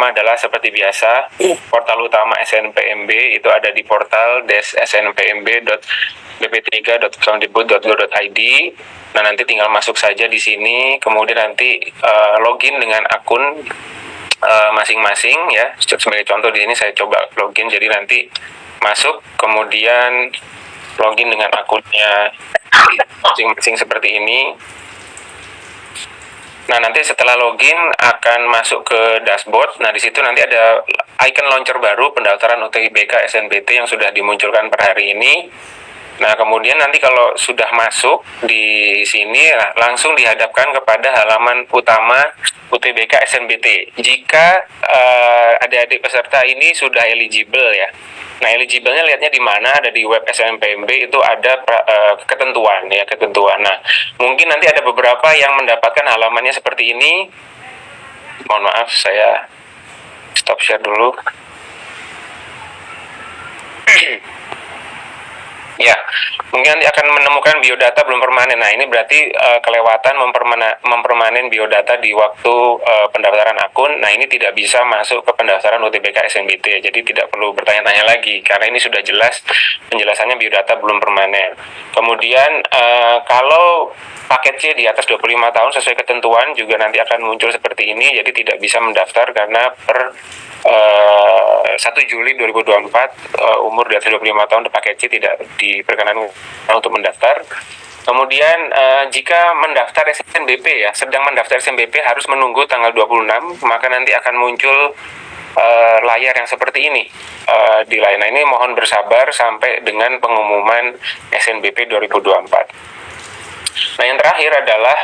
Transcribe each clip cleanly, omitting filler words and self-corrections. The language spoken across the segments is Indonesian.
pertama adalah seperti biasa, portal utama SNPMB itu ada di portal snpmb.bp3.kemdikbud.go.id. Nah, nanti tinggal masuk saja di sini, kemudian nanti login dengan akun masing-masing ya. Sebagai contoh di sini saya coba login, jadi nanti masuk, kemudian login dengan akunnya masing-masing seperti ini. Nah, nanti setelah login akan masuk ke dashboard. Nah, di situ nanti ada icon launcher baru pendaftaran UTBK SNBT yang sudah dimunculkan per hari ini. Nah, kemudian nanti kalau sudah masuk di sini langsung dihadapkan kepada halaman utama UTBK SNBT. Jika adik-adik peserta ini sudah eligible ya. Nah, eligible-nya lihatnya di mana? Ada di web SNPMB, itu ada ketentuan ya, ketentuan. Nah, mungkin nanti ada beberapa yang mendapatkan halamannya seperti ini. Mohon maaf, saya stop share dulu. Ya, mungkin nanti akan menemukan biodata belum permanen. Nah, ini berarti kelewatan mempermanen biodata di waktu pendaftaran akun. Nah, ini tidak bisa masuk ke pendaftaran UTBK SNBT. Jadi tidak perlu bertanya-tanya lagi, karena ini sudah jelas penjelasannya biodata belum permanen. Kemudian kalau paket C di atas 25 tahun sesuai ketentuan juga nanti akan muncul seperti ini. Jadi tidak bisa mendaftar karena per 1 Juli 2024 umur di atas 25 tahun paket C tidak diperkenankan untuk mendaftar. Kemudian jika mendaftar SNBP ya, sedang mendaftar SNBP harus menunggu tanggal 26, maka nanti akan muncul layar yang seperti ini di layar. Nah, ini mohon bersabar sampai dengan pengumuman SNBP 2024. Nah, yang terakhir adalah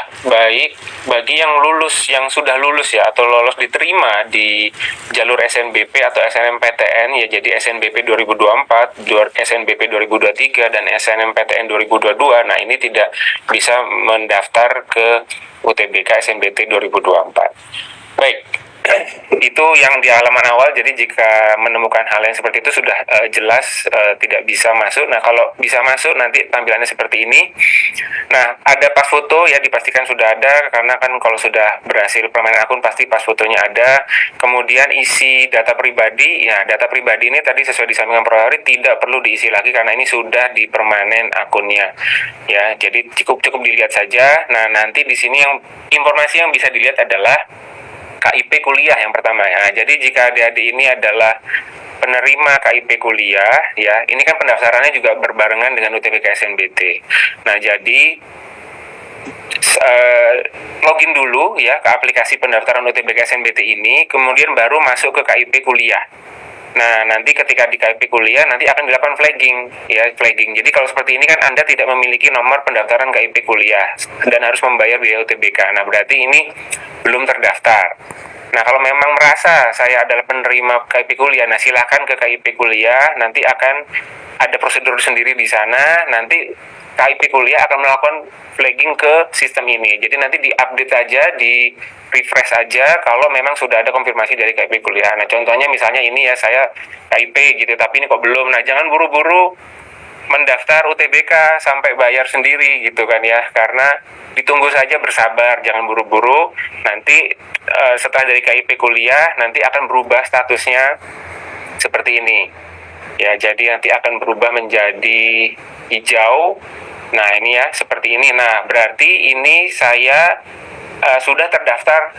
bagi yang lulus, yang sudah lulus ya, atau lolos diterima di jalur SNBP atau SNMPTN ya, jadi SNBP 2024, SNBP 2023, dan SNMPTN 2022. Nah, ini tidak bisa mendaftar ke UTBK SNBT 2024. Baik. Itu yang di halaman awal. Jadi jika menemukan hal yang seperti itu sudah jelas tidak bisa masuk. Nah, kalau bisa masuk nanti tampilannya seperti ini. Nah, ada pas foto ya, dipastikan sudah ada, karena kan kalau sudah berhasil permanen akun pasti pas fotonya ada. Kemudian isi data pribadi ya, data pribadi ini tadi sesuai disampaikan Prof. Hari tidak perlu diisi lagi karena ini sudah dipermanen akunnya ya. Jadi cukup dilihat saja. Nah, nanti di sini yang informasi yang bisa dilihat adalah KIP kuliah yang pertama ya. Jadi jika adik-adik ini adalah penerima KIP kuliah ya, ini kan pendaftarannya juga berbarengan dengan UTBK SNBT. Nah, jadi login dulu ya ke aplikasi pendaftaran UTBK SNBT ini, kemudian baru masuk ke KIP kuliah. Nah, nanti ketika di KIP kuliah nanti akan dilakukan flagging ya, flagging. Jadi kalau seperti ini kan Anda tidak memiliki nomor pendaftaran KIP kuliah dan harus membayar biaya UTBK. Nah, berarti ini belum terdaftar. Nah, kalau memang merasa saya adalah penerima KIP kuliah, nah silahkan ke KIP kuliah, nanti akan ada prosedur sendiri di sana. Nanti KIP kuliah akan melakukan flagging ke sistem ini. Jadi nanti di-update aja, di-refresh aja kalau memang sudah ada konfirmasi dari KIP kuliah. Nah, contohnya misalnya ini ya, saya KIP gitu, tapi ini kok belum. Nah, jangan buru-buru mendaftar UTBK sampai bayar sendiri gitu kan ya, karena ditunggu saja, bersabar, jangan buru-buru. Nanti setelah dari KIP kuliah nanti akan berubah statusnya seperti ini ya, jadi nanti akan berubah menjadi hijau. Nah, ini ya seperti ini. Nah, berarti ini saya sudah terdaftar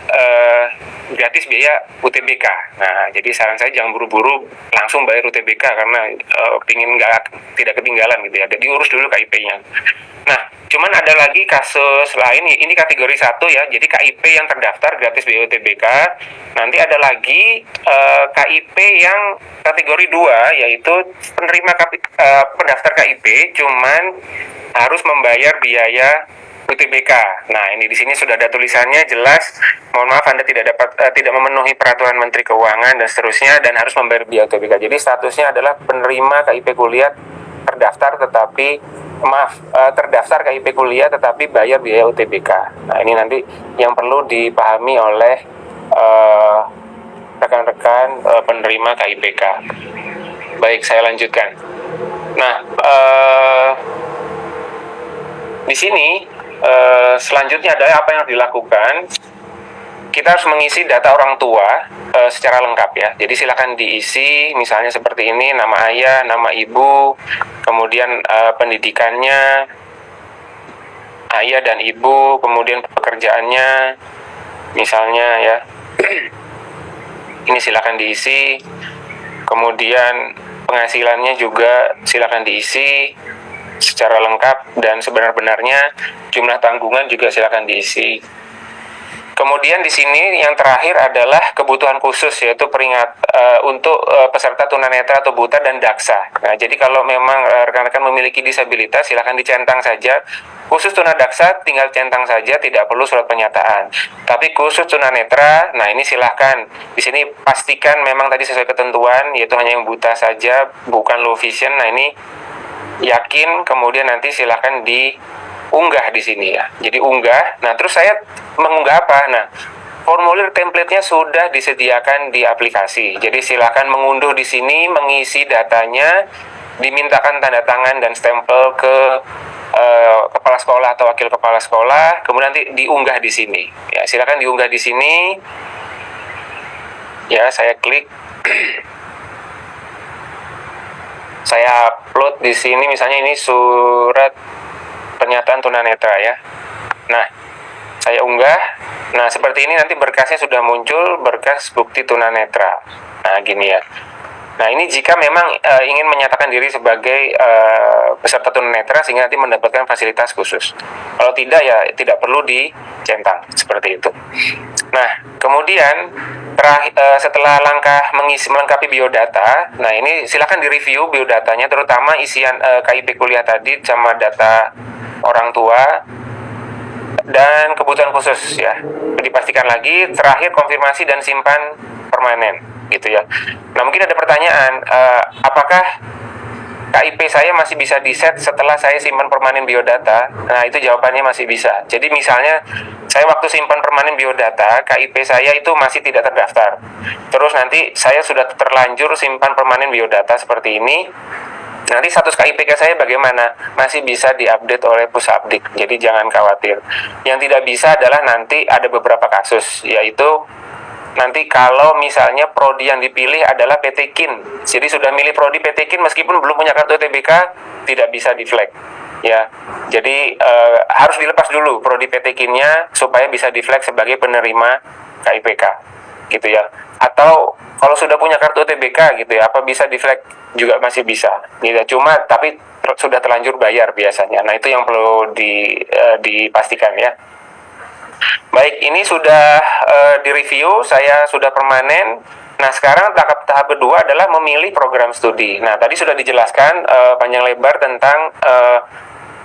gratis biaya UTBK. Nah, jadi saran saya jangan buru-buru langsung bayar UTBK karena pingin tidak ketinggalan gitu ya. Jadi urus dulu KIP-nya. Nah, cuman ada lagi kasus lain, ini kategori 1 ya. Jadi KIP yang terdaftar gratis biaya UTBK. Nanti ada lagi KIP yang kategori 2, yaitu penerima pendaftar KIP cuman harus membayar biaya UTBK. Nah, ini di sini sudah ada tulisannya jelas. Mohon maaf, Anda tidak memenuhi peraturan Menteri Keuangan dan seterusnya dan harus membayar biaya UTBK. Jadi statusnya adalah penerima KIP kuliah terdaftar terdaftar KIP kuliah tetapi bayar biaya UTBK. Nah, ini nanti yang perlu dipahami oleh rekan-rekan penerima KIPK. Baik, saya lanjutkan. Nah, di sini selanjutnya adalah apa yang dilakukan. kita harus mengisi data orang tua secara lengkap ya. Jadi silakan diisi misalnya seperti ini, nama ayah, nama ibu, kemudian pendidikannya, ayah dan ibu, kemudian pekerjaannya, misalnya ya. Ini silakan diisi. Kemudian penghasilannya juga silakan diisi secara lengkap dan sebenar-benarnya. Jumlah tanggungan juga silakan diisi. Kemudian di sini yang terakhir adalah kebutuhan khusus, yaitu untuk peserta tunanetra atau buta dan daksa. Nah, jadi kalau memang rekan-rekan memiliki disabilitas, silakan dicentang saja. Khusus tunadaksa tinggal centang saja, tidak perlu surat pernyataan. Tapi khusus tunanetra, nah ini silahkan. Di sini pastikan memang tadi sesuai ketentuan, yaitu hanya yang buta saja, bukan low vision. Nah ini yakin, kemudian nanti silahkan diunggah di sini ya. Jadi unggah. Nah terus saya mengunggah apa? Nah formulir template-nya sudah disediakan di aplikasi. Jadi silahkan mengunduh di sini, mengisi datanya, dimintakan tanda tangan dan stempel ke kepala sekolah atau wakil kepala sekolah, kemudian nanti diunggah di sini. Ya, silakan diunggah di sini. Ya, saya klik. Saya upload di sini, misalnya ini surat pernyataan tunanetra ya. Nah, saya unggah. Nah, seperti ini nanti berkasnya sudah muncul, berkas bukti tunanetra. Nah, gini ya. Nah, ini jika memang ingin menyatakan diri sebagai peserta tunanetra sehingga nanti mendapatkan fasilitas khusus. Kalau tidak ya tidak perlu dicentang seperti itu. Nah, kemudian setelah langkah melengkapi biodata, nah ini silakan direview biodatanya, terutama isian KIP kuliah tadi sama data orang tua dan kebutuhan khusus ya. Dipastikan lagi, terakhir konfirmasi dan simpan permanen gitu ya. Nah mungkin ada pertanyaan, apakah KIP saya masih bisa di-set setelah saya simpan permanen biodata? Nah itu jawabannya masih bisa. Jadi misalnya saya waktu simpan permanen biodata, KIP saya itu masih tidak terdaftar. Terus nanti saya sudah terlanjur simpan permanen biodata seperti ini. Nanti status KIPK saya bagaimana? Masih bisa diupdate oleh Pusapdik. Jadi jangan khawatir. Yang tidak bisa adalah nanti ada beberapa kasus, yaitu nanti kalau misalnya prodi yang dipilih adalah PT KIN, jadi sudah milih prodi PT KIN meskipun belum punya kartu UTBK, tidak bisa di flag ya. Jadi harus dilepas dulu prodi PT KIN-nya supaya bisa di flag sebagai penerima KIPK gitu ya. Atau kalau sudah punya kartu UTBK gitu ya, apa bisa di flag juga masih bisa gitu. Cuma tapi sudah terlanjur bayar biasanya. Nah itu yang perlu dipastikan ya. Baik, ini sudah direview, saya sudah permanen. Nah, sekarang tahap kedua adalah memilih program studi. Nah, tadi sudah dijelaskan panjang lebar tentang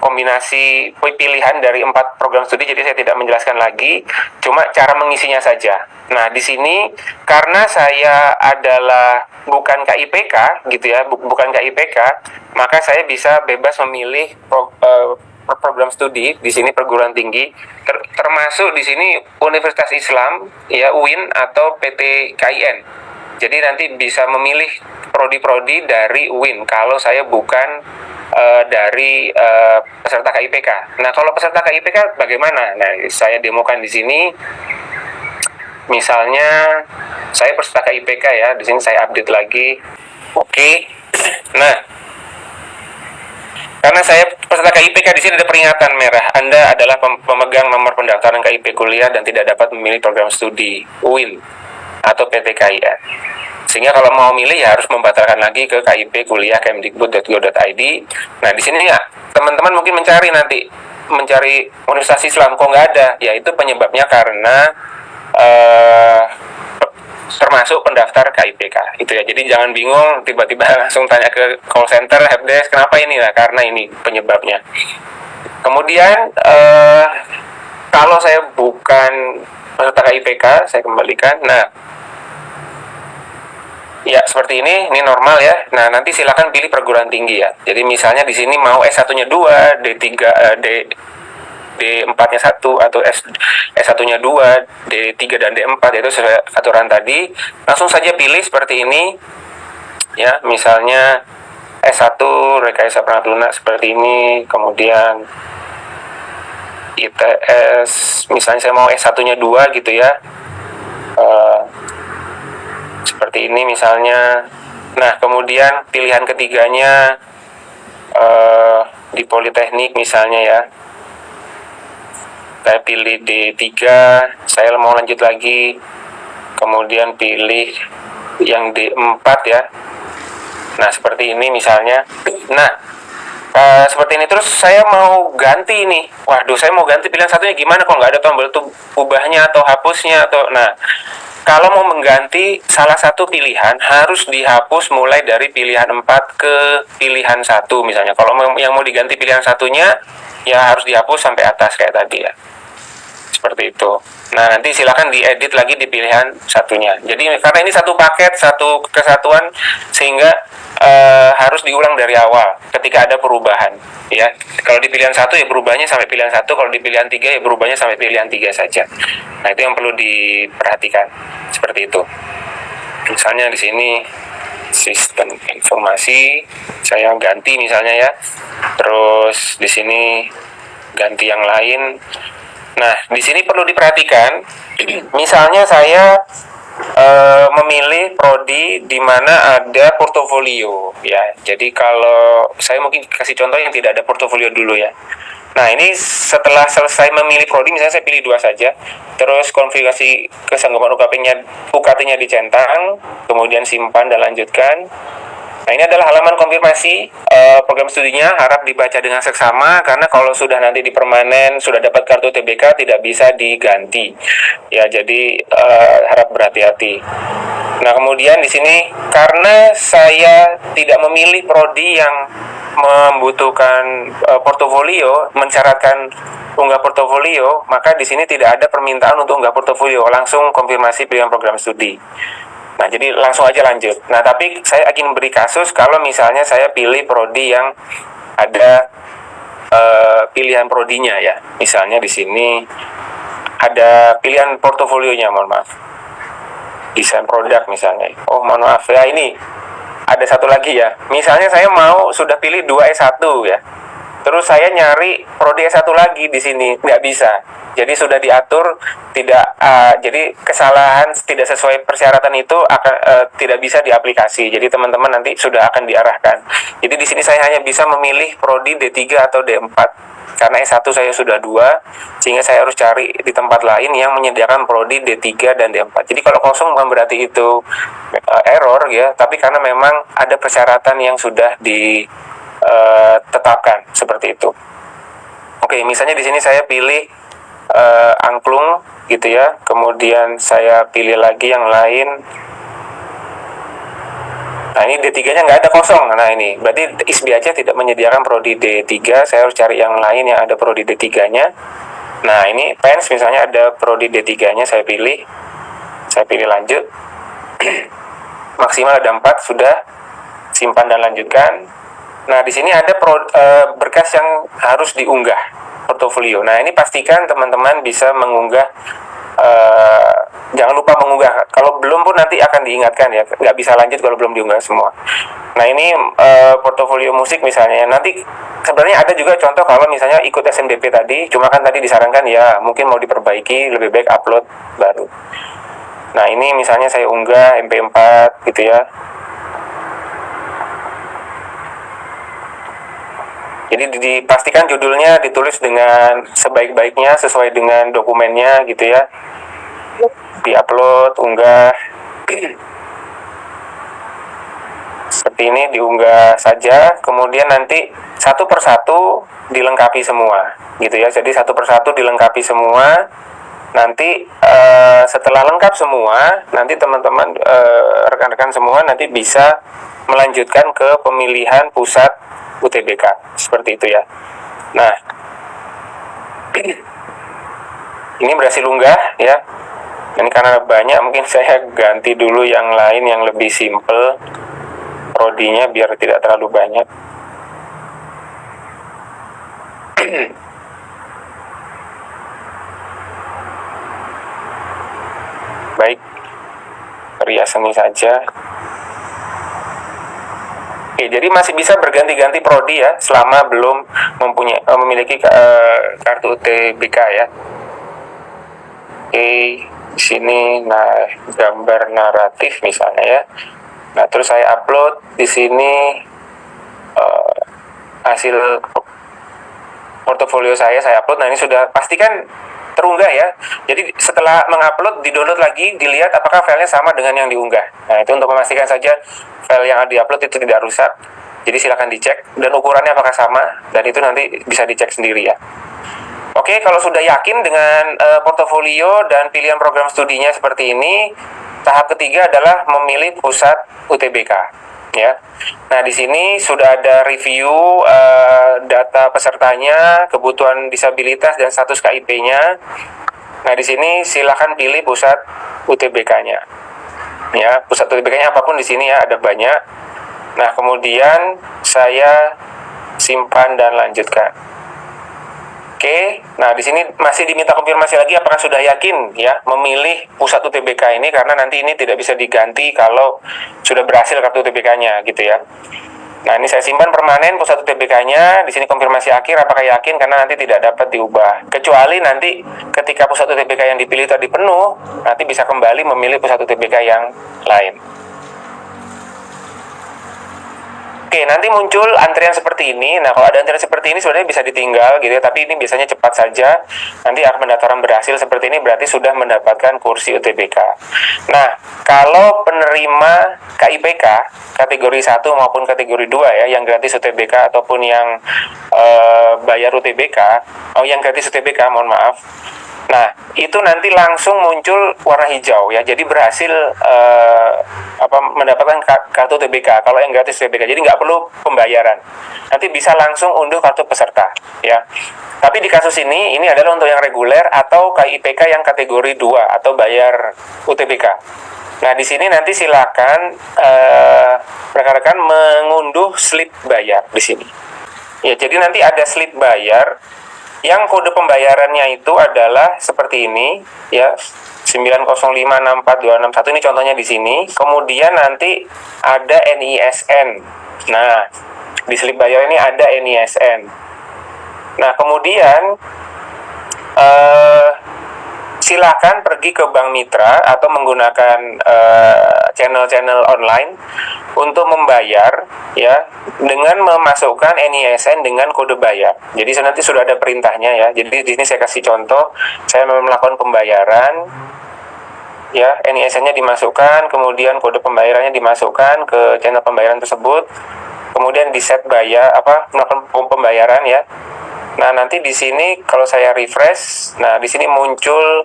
kombinasi pilihan dari 4 program studi, jadi saya tidak menjelaskan lagi, cuma cara mengisinya saja. Nah, di sini karena saya adalah bukan KIPK gitu ya, bukan KIPK, maka saya bisa bebas memilih program studi di sini perguruan tinggi, termasuk di sini Universitas Islam ya, UIN atau PT KIN. Jadi nanti bisa memilih prodi-prodi dari UIN kalau saya bukan dari peserta KIPK. Nah, kalau peserta KIPK bagaimana? Nah, saya demokan di sini. Misalnya saya peserta KIPK ya, di sini saya update lagi. Oke. Nah, karena saya peserta KIPK, di sini ada peringatan merah. Anda adalah pemegang nomor pendaftaran KIP kuliah dan tidak dapat memilih program studi UIN atau PT KIN. Sehingga kalau mau milih ya harus membatalkan lagi ke KIP kuliah kemdikbud.go.id. Nah di sini ya teman-teman mungkin mencari Universitas Islam kok nggak ada. Ya itu penyebabnya karena termasuk pendaftar KIPK itu ya. Jadi jangan bingung tiba-tiba langsung tanya ke call center helpdesk kenapa ini, nah karena ini penyebabnya. Kemudian kalau saya bukan peserta KIPK, saya kembalikan. Nah ya seperti ini normal ya. Nah nanti silakan pilih perguruan tinggi ya. Jadi misalnya di sini mau S1-nya 2, D4-nya 1 atau S1-nya 2, D3 dan D4, yaitu sesuai aturan tadi. Langsung saja pilih seperti ini ya, misalnya S1 rekayasa perangkat lunak seperti ini, kemudian ITS misalnya saya mau S1-nya 2 gitu ya. uh, seperti ini misalnya. Nah, kemudian pilihan ketiganya di Politeknik misalnya ya, saya pilih D3, saya mau lanjut lagi, kemudian pilih yang D4 ya. Nah, seperti ini misalnya. Nah, seperti ini terus saya mau ganti nih. Waduh, saya mau ganti pilihan satunya gimana kok nggak ada tombol tuh ubahnya atau hapusnya atau. Nah, kalau mau mengganti salah satu pilihan harus dihapus mulai dari pilihan 4 ke pilihan 1 misalnya. Kalau yang mau diganti pilihan satunya ya harus dihapus sampai atas kayak tadi ya. Seperti itu. Nah, nanti silakan diedit lagi di pilihan satunya. Jadi karena ini satu paket, satu kesatuan, sehingga harus diulang dari awal ketika ada perubahan. Ya, kalau di pilihan 1 ya berubahnya sampai pilihan 1, kalau di pilihan 3 ya berubahnya sampai pilihan 3 saja. Nah, itu yang perlu diperhatikan. Seperti itu. Misalnya di sini sistem informasi, saya ganti misalnya ya. Terus di sini ganti yang lain. Nah, di sini perlu diperhatikan, misalnya saya memilih prodi di mana ada portofolio ya. Jadi kalau saya mungkin kasih contoh yang tidak ada portofolio dulu ya. Nah, ini setelah selesai memilih prodi, misalnya saya pilih 2 saja, terus konfigurasi kesanggupan UKT-nya dicentang, kemudian simpan dan lanjutkan. Nah, ini adalah halaman konfirmasi program studinya, harap dibaca dengan seksama karena kalau sudah nanti dipermanen, sudah dapat kartu TBK tidak bisa diganti. Ya, jadi harap berhati-hati. Nah, kemudian di sini karena saya tidak memilih prodi yang membutuhkan portofolio, mensyaratkan unggah portofolio, maka di sini tidak ada permintaan untuk unggah portofolio, langsung konfirmasi pilihan program studi. Nah, jadi langsung aja lanjut. Nah, tapi saya ingin beri kasus kalau misalnya saya pilih prodi yang ada pilihan prodinya ya. Misalnya di sini ada pilihan portofolionya, mohon maaf. Desain produk misalnya. Oh, mohon maaf ya, ini ada satu lagi ya. Misalnya saya mau sudah pilih 2 S1 ya. Terus saya nyari prodi S1 lagi di sini, nggak bisa. Jadi sudah diatur tidak, jadi kesalahan tidak sesuai persyaratan itu akan tidak bisa diaplikasi. Jadi teman-teman nanti sudah akan diarahkan. Jadi di sini saya hanya bisa memilih prodi D3 atau D4. Karena S1 saya sudah 2, sehingga saya harus cari di tempat lain yang menyediakan prodi D3 dan D4. Jadi kalau kosong bukan berarti itu error ya, tapi karena memang ada persyaratan yang sudah tetapkan seperti itu. Oke, misalnya di sini saya pilih angklung gitu ya, kemudian saya pilih lagi yang lain. Nah, ini D3-nya nggak ada kosong. Nah, ini berarti ISBI aja tidak menyediakan prodi D3, saya harus cari yang lain yang ada prodi D3-nya. Nah, ini PENS misalnya ada prodi D3-nya, saya pilih lanjut. Maksimal ada 4, sudah simpan dan lanjutkan. Nah, di sini ada berkas yang harus diunggah, portofolio. Nah, ini pastikan teman-teman bisa mengunggah, jangan lupa mengunggah. Kalau belum pun nanti akan diingatkan ya, nggak bisa lanjut kalau belum diunggah semua. Nah, ini portofolio musik misalnya. Nanti sebenarnya ada juga contoh kalau misalnya ikut SNBP tadi, cuma kan tadi disarankan ya mungkin mau diperbaiki, lebih baik upload baru. Nah, ini misalnya saya unggah MP4 gitu ya. Jadi dipastikan judulnya ditulis dengan sebaik-baiknya sesuai dengan dokumennya gitu ya. Diupload, unggah. Seperti ini diunggah saja, kemudian nanti satu persatu dilengkapi semua gitu ya. Jadi satu persatu dilengkapi semua. Nanti setelah lengkap semua, nanti teman-teman rekan-rekan semua nanti bisa melanjutkan ke pemilihan pusat UTBK seperti itu ya. Nah, ini berhasil unggah ya. Ini karena banyak, mungkin saya ganti dulu yang lain yang lebih simple prodinya biar tidak terlalu banyak. Baik, perhiasan ini saja. Oke, jadi masih bisa berganti-ganti prodi ya selama belum memiliki kartu UTBK ya. Oke, sini nah gambar naratif misalnya ya. Nah, terus saya upload di sini hasil portofolio saya upload. Nah, ini sudah pastikan terunggah ya. Jadi setelah mengupload, di-download lagi, dilihat apakah filenya sama dengan yang diunggah. Nah, itu untuk memastikan saja file yang di-upload itu tidak rusak. Jadi silakan dicek dan ukurannya apakah sama, dan itu nanti bisa dicek sendiri ya. Oke, kalau sudah yakin dengan portofolio dan pilihan program studinya seperti ini, tahap ketiga adalah memilih pusat UTBK. Ya, nah di sini sudah ada review data pesertanya, kebutuhan disabilitas dan status KIP-nya. Nah di sini silakan pilih pusat UTBK-nya. Ya, pusat UTBK-nya apapun di sini ya, ada banyak. Nah kemudian saya simpan dan lanjutkan. Oke, nah di sini masih diminta konfirmasi lagi apakah sudah yakin ya memilih pusat UTBK ini, karena nanti ini tidak bisa diganti kalau sudah berhasil kartu UTBK-nya gitu ya. Nah ini saya simpan permanen pusat UTBK-nya, di sini konfirmasi akhir apakah yakin, karena nanti tidak dapat diubah. Kecuali nanti ketika pusat UTBK yang dipilih tadi penuh, nanti bisa kembali memilih pusat UTBK yang lain. Oke, nanti muncul antrian seperti ini. Nah, kalau ada antrian seperti ini sebenarnya bisa ditinggal gitu ya, tapi ini biasanya cepat saja. Nanti pendaftaran berhasil seperti ini berarti sudah mendapatkan kursi UTBK. Nah, kalau penerima KIPK kategori 1 maupun kategori 2 ya, yang gratis UTBK ataupun yang bayar UTBK, yang gratis UTBK, mohon maaf. Nah, itu nanti langsung muncul warna hijau ya. Jadi berhasil mendapatkan kartu TBK kalau yang gratis TBK. Jadi nggak perlu pembayaran. Nanti bisa langsung unduh kartu peserta ya. Tapi di kasus ini adalah untuk yang reguler atau KIPK yang kategori 2 atau bayar UTBK. Nah, di sini nanti silakan rekan-rekan mengunduh slip bayar di sini. Ya, jadi nanti ada slip bayar yang kode pembayarannya itu adalah seperti ini ya, 9056421, ini contohnya di sini. Kemudian nanti ada NISN. Nah, di slip bayar ini ada NISN. Nah, kemudian silakan pergi ke bank mitra atau menggunakan channel-channel online untuk membayar ya, dengan memasukkan NISN dengan kode bayar. Jadi nanti sudah ada perintahnya ya. Jadi di sini saya kasih contoh, saya melakukan pembayaran ya, NISN-nya dimasukkan, kemudian kode pembayarannya dimasukkan ke channel pembayaran tersebut, kemudian di set bayar melakukan pembayaran ya. Nah, nanti di sini kalau saya refresh, nah di sini muncul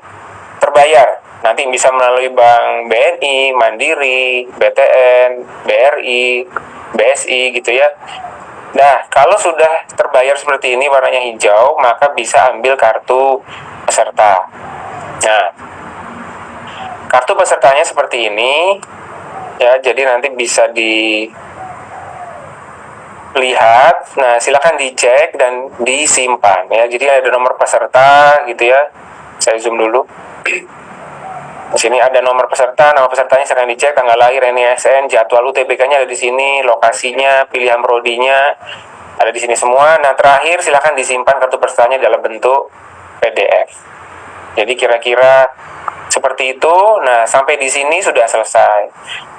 terbayar. Nanti bisa melalui bank BNI, Mandiri, BTN, BRI, BSI gitu ya. Nah, kalau sudah terbayar seperti ini warnanya hijau, maka bisa ambil kartu peserta. Nah, kartu pesertanya seperti ini ya, jadi nanti bisa dilihat. Nah, silakan dicek dan disimpan ya. Jadi ada nomor peserta gitu ya. Saya zoom dulu. Di sini ada nomor peserta, nama pesertanya silakan dicek, tanggal lahir, NISN, jadwal UTBK-nya ada di sini, lokasinya, pilihan prodinya ada di sini semua. Nah, terakhir silakan disimpan kartu pesertanya dalam bentuk PDF. Jadi kira-kira seperti itu. Nah, sampai di sini sudah selesai.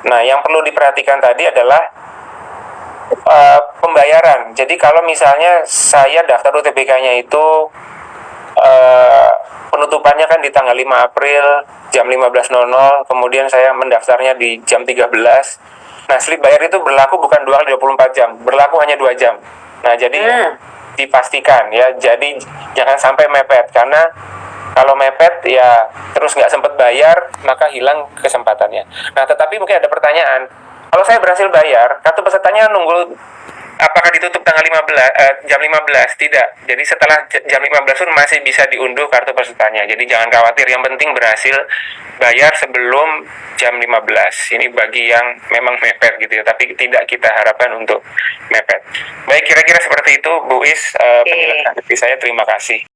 Nah, yang perlu diperhatikan tadi adalah pembayaran. Jadi kalau misalnya saya daftar UTBK-nya itu penutupannya kan di tanggal 5 April jam 15.00, kemudian saya mendaftarnya di jam 13. Nah, slip bayar itu berlaku bukan 24 jam, berlaku hanya 2 jam. Nah, jadi dipastikan ya, jadi jangan sampai mepet, karena kalau mepet ya terus nggak sempat bayar, maka hilang kesempatannya. Nah, tetapi mungkin ada pertanyaan, kalau saya berhasil bayar, kartu pesertanya nunggu apakah ditutup tanggal 15 jam 15? Tidak. Jadi setelah jam 15 pun masih bisa diunduh kartu pesertanya. Jadi jangan khawatir, yang penting berhasil bayar sebelum jam 15. Ini bagi yang memang mepet gitu ya, tapi tidak kita harapkan untuk mepet. Baik, kira-kira seperti itu Bu Is penjelasan dari saya. Terima kasih.